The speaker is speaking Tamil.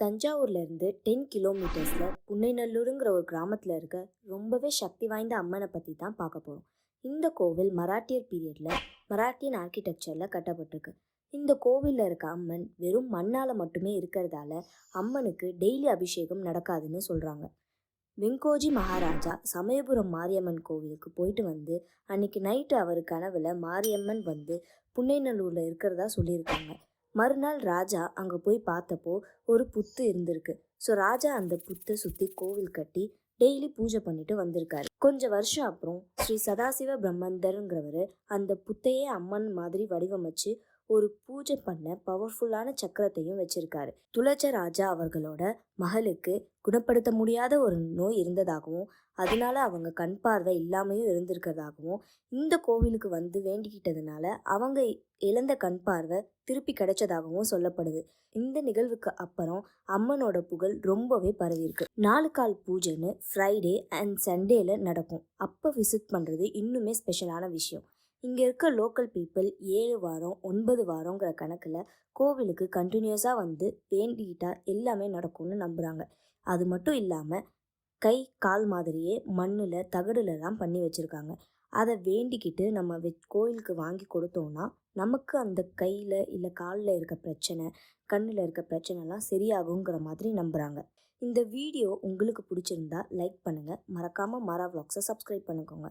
தஞ்சாவூர்லேருந்து 10 கிலோமீட்டர்ஸில் புன்னைநல்லூருங்கிற ஒரு கிராமத்தில் இருக்க ரொம்பவே சக்தி வாய்ந்த அம்மனை பற்றி தான் பார்க்க போகிறோம். இந்த கோவில் மராட்டியர் பீரியடில் மராட்டியன் ஆர்கிடெக்சரில் கட்டப்பட்டிருக்கு. இந்த கோவிலில் இருக்க அம்மன் வெறும் மண்ணால் மட்டுமே இருக்கிறதால அம்மனுக்கு டெய்லி அபிஷேகம் நடக்காதுன்னு சொல்கிறாங்க. வெங்கோஜி மகாராஜா சமயபுரம் மாரியம்மன் கோவிலுக்கு போயிட்டு வந்து அன்னைக்கு நைட்டு அவர் கனவுல மாரியம்மன் வந்து புன்னைநல்லூரில் இருக்கிறதா சொல்லியிருக்காங்க. மறுநாள் ராஜா அங்கே போய் பார்த்தப்போ ஒரு புத்து இருந்திருக்கு. ஸோ ராஜா அந்த புத்தை சுற்றி கோவில் கட்டி டெய்லி பூஜை பண்ணிட்டு வந்திருக்காரு. கொஞ்சம் வருஷம் அப்புறம் ஸ்ரீ சதாசிவ பிரம்மந்தருங்கிறவர் அந்த புத்தையே அம்மன் மாதிரி வடிவமைச்சு ஒரு பூஜை பண்ண பவர்ஃபுல்லான சக்கரத்தையும் வச்சிருக்காரு. துளஜ ராஜா அவர்களோட மகளுக்கு குணப்படுத்த முடியாத ஒரு நோய் இருந்ததாகவும் அதனால அவங்க கண் பார்வை இல்லாமையும் இருந்திருக்கிறதாகவும் இந்த கோவிலுக்கு வந்து வேண்டிக்கிட்டதுனால அவங்க இழந்த கண் பார்வை திருப்பி கிடைச்சதாகவும் சொல்லப்படுது. இந்த நிகழ்வுக்கு அப்புறம் அம்மனோட புகழ் ரொம்பவே பரவிருக்கு. 4 கால் பூஜைன்னு ஃப்ரைடே அண்ட் சண்டேல நடக்கும். அப்போ விசிட் பண்ணுறது இன்னுமே ஸ்பெஷலான விஷயம். இங்கே இருக்க லோக்கல் பீப்புள் 7 வாரம் 9 வாரங்கிற கணக்கில் கோவிலுக்கு கண்டினியூஸாக வந்து வேண்டிக்கிட்டா எல்லாமே நடக்கும்னு நம்புகிறாங்க. அது மட்டும் இல்லாமல் கை கால் மாதிரியே மண்ணில் தகடுலலாம் பண்ணி வச்சுருக்காங்க. அதை வேண்டிக்கிட்டு நம்ம கோயிலுக்கு வாங்கி கொடுத்தோம்னா நமக்கு அந்த கையில் இல்லை காலில் இருக்க பிரச்சனை, கண்ணில் இருக்க பிரச்சனைலாம் சரியாகுங்கிற மாதிரி நம்புகிறாங்க. இந்த வீடியோ உங்களுக்கு பிடிச்சிருந்தா லைக் பண்ணுங்கள். மறக்காமல் மாரா விலாக்ஸை சப்ஸ்கிரைப் பண்ணிக்கோங்க.